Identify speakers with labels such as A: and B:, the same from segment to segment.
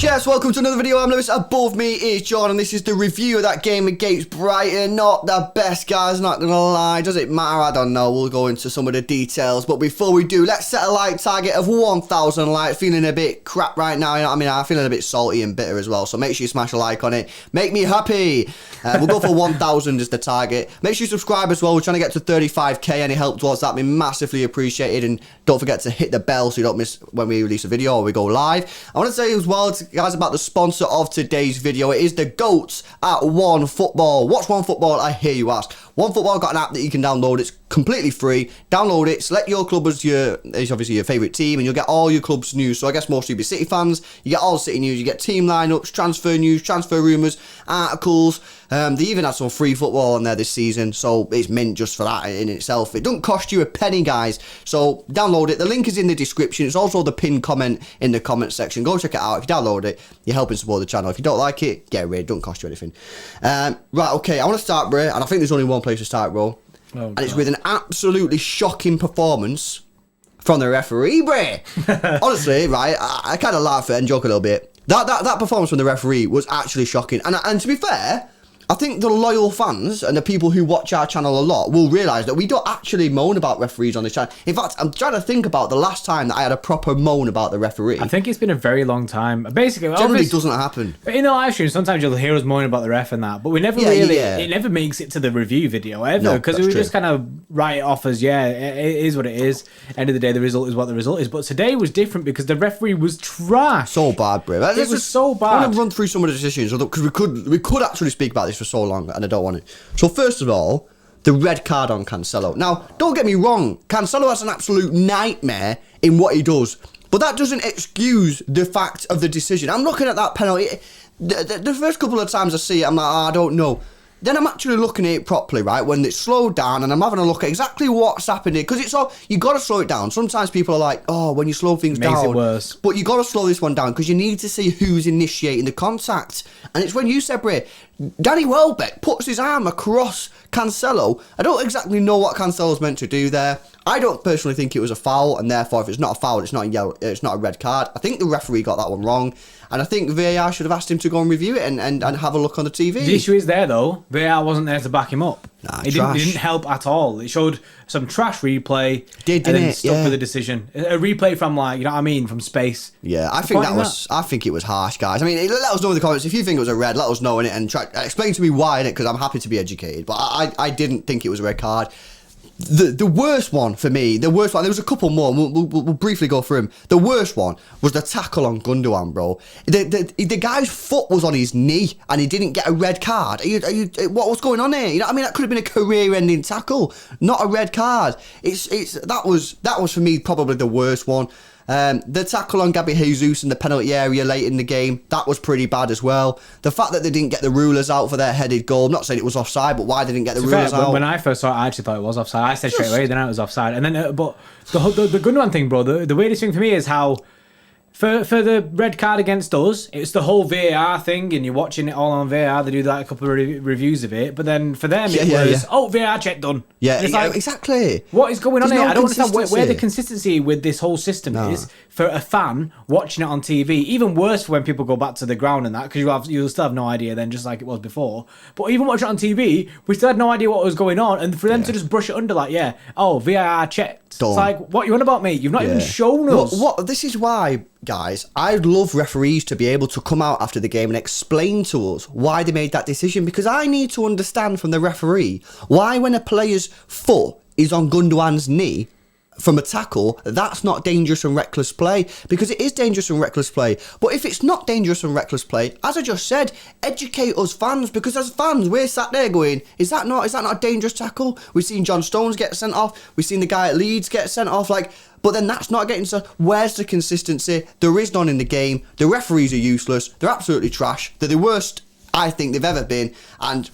A: Yes, welcome to another video. I'm Lewis. Above me is John, and this is the review of that game against Brighton. Not the best, guys, not gonna lie. Does it matter? I don't know. We'll go into some of the details. But before we do, let's set a like target of 1,000 likes. Feeling a bit crap right now, you know what I mean? I'm feeling a bit salty and bitter as well. So make sure you smash a like on it. Make me happy. We'll go for 1,000 as the target. Make sure you subscribe as well. We're trying to get to 35k. Any help towards that be massively appreciated. And don't forget to hit the bell so you don't miss when we release a video or we go live. I want to say as well, guys, about the sponsor of today's video. It is the GOATs at OneFootball. What's OneFootball, I hear you ask? OneFootball got an app that you can download. It's completely free. Download it, select your club as obviously your favourite team, and you'll get all your club's news. So I guess most of you be City fans. You get all City news, you get team lineups, transfer news, transfer rumours, articles. They even had some free football on there this season, so it's mint just for that in itself. It doesn't cost you a penny, guys, so download it. The link is in the description. It's also the pinned comment in the comment section. Go check it out. If you download it, you're helping support the channel. If you don't like it, get rid. It don't cost you anything. Right, okay, I want to start, bro, and I think there's only one place to start, bro. Oh, and it's with an absolutely shocking performance from the referee, bro. Honestly, right, I kind of laugh and joke a little bit. That performance from the referee was actually shocking. And to be fair, I think the loyal fans and the people who watch our channel a lot will realise that we don't actually moan about referees on this channel. In fact, I'm trying to think about the last time that I had a proper moan about the referee.
B: I think it's been a very long time. Basically,
A: generally doesn't happen.
B: In the live stream, sometimes you'll hear us moaning about the ref and that, but we never it never makes it to the review video ever, because we just kind of write it off as, yeah, it is what it is. End of the day, the result is what the result is. But today was different because the referee was trash.
A: So bad, bro.
B: It was so bad.
A: I want to run through some of the decisions, because we could actually speak about this for so long, and I don't want it. So first of all, the red card on Cancelo. Now, don't get me wrong, Cancelo has an absolute nightmare in what he does, but that doesn't excuse the fact of the decision. I'm looking at that penalty. The first couple of times I see it, I'm like, I don't know. Then I'm actually looking at it properly, right, when it's slowed down, and I'm having a look at exactly what's happening, because it's all, you got to slow it down. Sometimes people are like, oh, when you slow things down,
B: makes it worse.
A: But you got to slow this one down, because you need to see who's initiating the contact. And it's when you separate. Danny Welbeck puts his arm across Cancelo. I don't exactly know what Cancelo's meant to do there. I don't personally think it was a foul, and therefore, if it's not a foul, it's not a yellow, it's not a red card. I think the referee got that one wrong, and I think VAR should have asked him to go and review it and have a look on the TV.
B: The issue is there, though. VAR wasn't there to back him up.
A: Nah,
B: it didn't help at all. It showed some trash replay, and then stuck with the decision. A replay from, like, you know what I mean, from space.
A: Yeah, I think I think it was harsh, guys. I mean, let us know in the comments if you think it was a red. Let us know in it and try explain to me why in it, because I'm happy to be educated. But I didn't think it was a red card. The worst one for me, there was a couple more, and we'll briefly go through them. The worst one was the tackle on Gundogan, bro. The guy's foot was on his knee, and he didn't get a red card. What was going on here? You know what I mean? That could have been a career-ending tackle, not a red card. That was for me probably the worst one. The tackle on Gabby Jesus in the penalty area late in the game, that was pretty bad as well. The fact that they didn't get the rulers out for their headed goal, I'm not saying it was offside, but why they didn't get the rulers out?
B: When I first saw it, I actually thought it was offside. I said straight away, then it was offside. And then, but the Gundogan thing, bro, the weirdest thing for me is how, for the red card against us, it's the whole VAR thing, and you're watching it all on VAR. They do like a couple of reviews of it, but then for them it was, oh, VAR check done.
A: Yeah, it's like, exactly.
B: What is going on here? I don't understand where the consistency with this whole system is for a fan watching it on TV. Even worse for when people go back to the ground and that, because you'll still have no idea then, just like it was before. But even watching it on TV, we still had no idea what was going on, and for them to just brush it under like, oh, VAR checked. Done. It's like, what you on about, mate? You've not even shown us.
A: This is why, guys, I'd love referees to be able to come out after the game and explain to us why they made that decision, because I need to understand from the referee why, when a player's foot is on Gundogan's knee from a tackle, that's not dangerous and reckless play, because it is dangerous and reckless play. But if it's not dangerous and reckless play, as I just said, educate us fans, because as fans we're sat there going, is that not a dangerous tackle? We've seen John Stones get sent off, we've seen the guy at Leeds get sent off, like, but then that's not getting so. Where's the consistency? There is none in the game. The referees are useless. They're absolutely trash. They're the worst I think they've ever been, and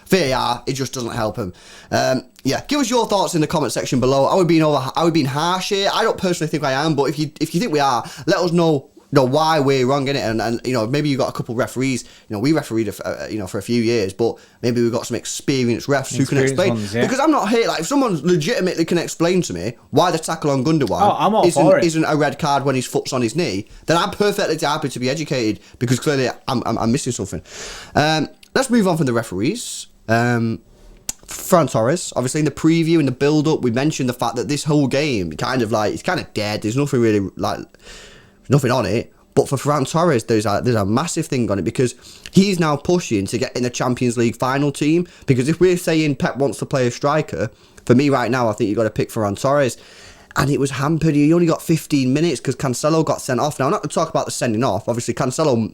A: VAR, it just doesn't help them. Yeah, give us your thoughts in the comment section below. Are we being harsh here? I don't personally think I am, but if you think we are, let us know why we're wrong in it, and maybe you got a couple referees. We refereed for a few years, but maybe we've got some experienced refs who can explain.
B: Ones, yeah.
A: Because I'm not here. Like, if someone legitimately can explain to me why the tackle on Gundogan isn't a red card when his foot's on his knee, then I'm perfectly happy to be educated, because clearly I'm missing something. Let's move on from the referees. Ferran Torres, obviously in the preview, in the build-up, we mentioned the fact that this whole game it's kind of dead. There's nothing really nothing on it. But for Ferran Torres, there's a massive thing on it, because he's now pushing to get in the Champions League final team. Because if we're saying Pep wants to play a striker, for me right now, I think you've got to pick Ferran Torres. And it was hampered. He only got 15 minutes because Cancelo got sent off. Now, I'm not going to talk about the sending off. Obviously, Cancelo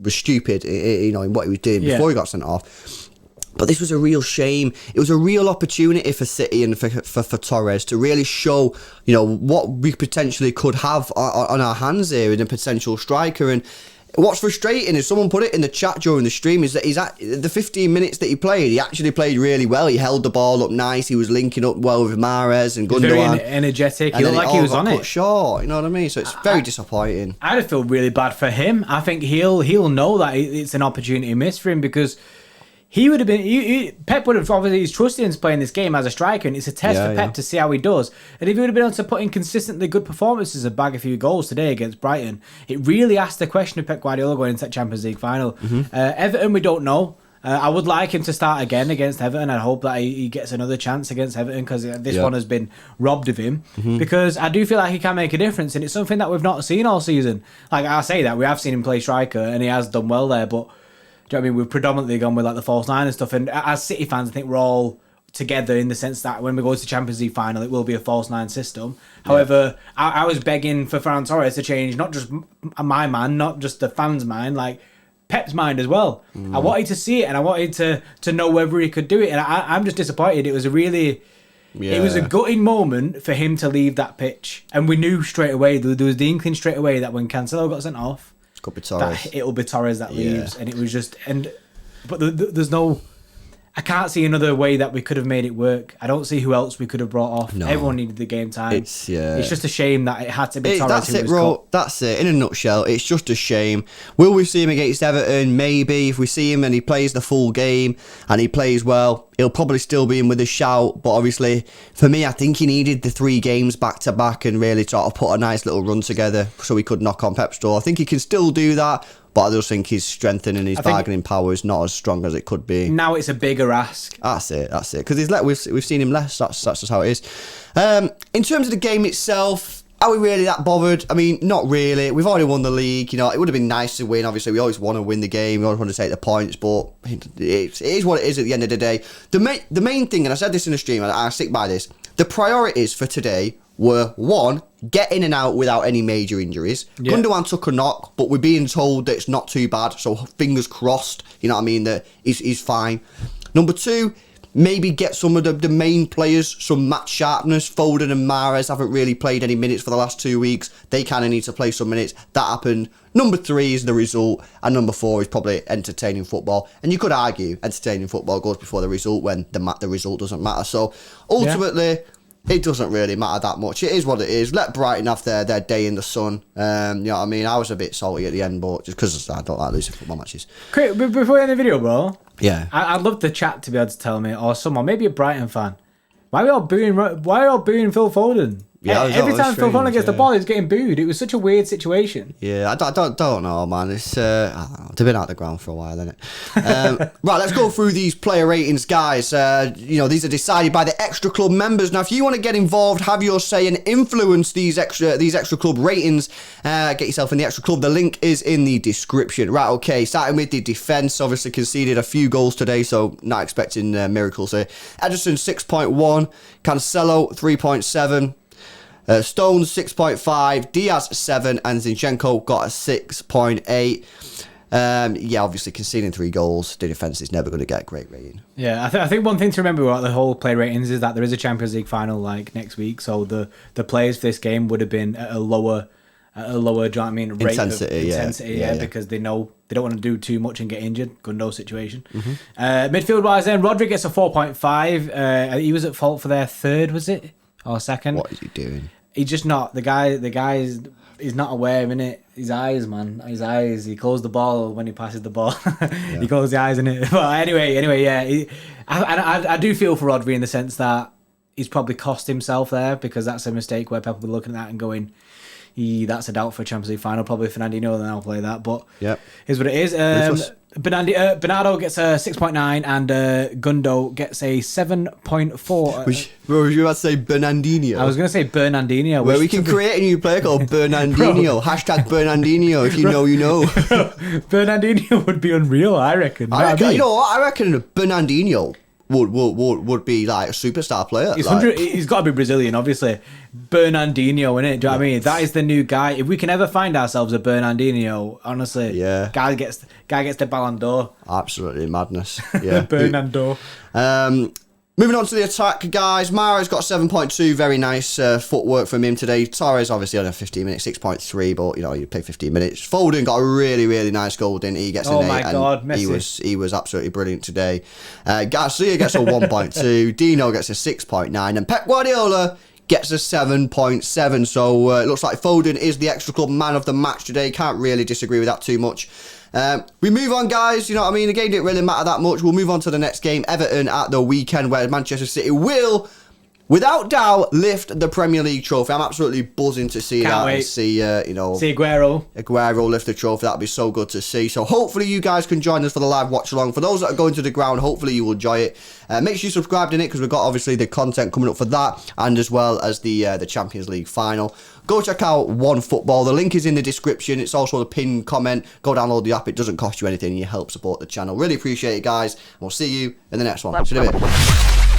A: was stupid, in what he was doing before he got sent off. But this was a real shame. It was a real opportunity for City and for Torres to really show, what we potentially could have on our hands here in a potential striker. And what's frustrating is, someone put it in the chat during the stream, is that he's at the 15 minutes that he played, he actually played really well. He held the ball up nice. He was linking up well with Mahrez and Gundogan.
B: Very energetic. He looked like he was on it.
A: Short, you know what I mean? So it's very disappointing.
B: I feel really bad for him. I think he'll know that it's an opportunity missed for him, because he would have been. Pep would have obviously, he's trusted him playing this game as a striker, and it's a test for Pep to see how he does. And if he would have been able to put in consistently good performances and bag a few goals today against Brighton, it really asked the question of Pep Guardiola going into that Champions League final. Everton, we don't know. I would like him to start again against Everton. I hope that he gets another chance against Everton, because this one has been robbed of him. Because I do feel like he can make a difference, and it's something that we've not seen all season. Like, I say that we have seen him play striker, and he has done well there, but do you know what I mean? We've predominantly gone with the false nine and stuff. And as City fans, I think we're all together in the sense that when we go to the Champions League final, it will be a false nine system. However, I was begging for Ferran Torres to change, not just my mind, not just the fans' mind, like Pep's mind as well. I wanted to see it, and I wanted to know whether he could do it. And I'm just disappointed. It was a really... It was a gutting moment for him to leave that pitch. And we knew straight away, there was the inkling straight away that when Cancelo got sent off,
A: could be Torres.
B: It'll be Torres that leaves, and it was just but there's no. I can't see another way that we could have made it work. I don't see who else we could have brought off. No. Everyone needed the game time. It's just a shame that it had to be Torres.
A: That's it, bro. That's it. In a nutshell, it's just a shame. Will we see him against Everton? Maybe. If we see him and he plays the full game and he plays well, he'll probably still be in with a shout. But obviously, for me, I think he needed the 3 games back to back and really sort of put a nice little run together so he could knock on Pep's door. I think he can still do that. But I just think his strengthening his bargaining power is not as strong as it could be.
B: Now it's a bigger ask.
A: That's it. Because we've seen him less. That's just how it is. In terms of the game itself, are we really that bothered? I mean, not really. We've already won the league. It would have been nice to win. Obviously, we always want to win the game. We always want to take the points. But it is what it is at the end of the day. The main thing, and I said this in the stream, and I stick by this, the priorities for today were, 1, get in and out without any major injuries. Yeah. Gundogan took a knock, but we're being told that it's not too bad, so fingers crossed, you know what I mean, that he's fine. Number 2, maybe get some of the main players some match sharpness. Foden and Mahrez haven't really played any minutes for the last 2 weeks. They kind of need to play some minutes. That happened. Number 3 is the result, and number 4 is probably entertaining football. And you could argue entertaining football goes before the result when the result doesn't matter. So ultimately... It doesn't really matter that much. It is what it is. Let Brighton have their day in the sun. You know what I mean? I was a bit salty at the end, but just because I don't like losing football matches.
B: Quick, before we end the video, bro.
A: Yeah.
B: I'd love the chat to be able to tell me, or someone, maybe a Brighton fan, why are we all booing Phil Foden?
A: Yeah,
B: every time Phil Foden gets the ball, he's getting booed. It was such a weird situation.
A: Yeah, I don't know, man. It's I don't know. They've been out the ground for a while, isn't it? Right, let's go through these player ratings, guys. These are decided by the extra club members. Now, if you want to get involved, have your say, and influence these extra club ratings, get yourself in the extra club. The link is in the description. Right, okay. Starting with the defense, obviously conceded a few goals today, so not expecting miracles here. Ederson 6.1, Cancelo 3.7. Stones 6.5, Diaz 7, and Zinchenko got a 6.8. Obviously conceding 3 goals, the defence is never going to get a great rating.
B: Yeah, I think one thing to remember about the whole play ratings is that there is a Champions League final next week, so the players for this game would have been at a lower, do you know what I mean, rate
A: intensity,
B: yeah, because they know they don't want to do too much and get injured. Gundo situation. Midfield wise, then Rodri gets a 4.5. He was at fault for their 3rd, was it, or 2nd?
A: What is he doing?
B: He's just not the guy. The guy's he's not aware, innit? His eyes, man. His eyes. He closed the ball when he passes the ball. He closed the eyes, innit? But anyway, yeah. I do feel for Rodri in the sense that he's probably cost himself there, because that's a mistake where people will be looking at that and going, that's a doubt for a Champions League final. Probably Fernandinho, then I'll play that. But here's what it is. Bernardo gets a 6.9 and Gundo gets a 7.4.
A: Were you about to say Bernardinho?
B: I was going to say Bernardinho.
A: Where we can create a new player called Bernardinho. Hashtag Bernardinho. If you know, you know.
B: Bernardinho would be unreal, I reckon.
A: You know what? I reckon Bernardinho would be like a superstar player.
B: He's got to be Brazilian, obviously. Bernardinho, innit? Do you know what I mean? That is the new guy. If we can ever find ourselves a Bernardinho, honestly, guy gets the Ballon d'Or.
A: Absolutely madness. Yeah,
B: Bernardo.
A: Moving on to the attack, guys. Mara's got 7.2. Very nice footwork from him today. Torres obviously on a 15 minutes, 6.3, but you know, you play 15 minutes. Foden got a really, really nice goal, didn't he? He gets an 8.
B: My God, Messi.
A: He was absolutely brilliant today. Garcia gets a 1.2. Dino gets a 6.9, and Pep Guardiola gets a 7.7. So it looks like Foden is the extra club man of the match today. Can't really disagree with that too much. We move on, guys. You know what I mean? The game didn't really matter that much. We'll move on to the next game, Everton at the weekend, where Manchester City will, without doubt, lift the Premier League trophy. I'm absolutely buzzing to see that and see, see Aguero lift the trophy. That'd be so good to see. So hopefully you guys can join us for the live watch along. For those that are going to the ground, hopefully you will enjoy it. Make sure you subscribe in it, because we've got obviously the content coming up for that, and as well as the Champions League final. Go check out OneFootball. The link is in the description. It's also the pinned comment. Go download the app. It doesn't cost you anything. You help support the channel. Really appreciate it, guys. We'll see you in the next one. See you in a bit.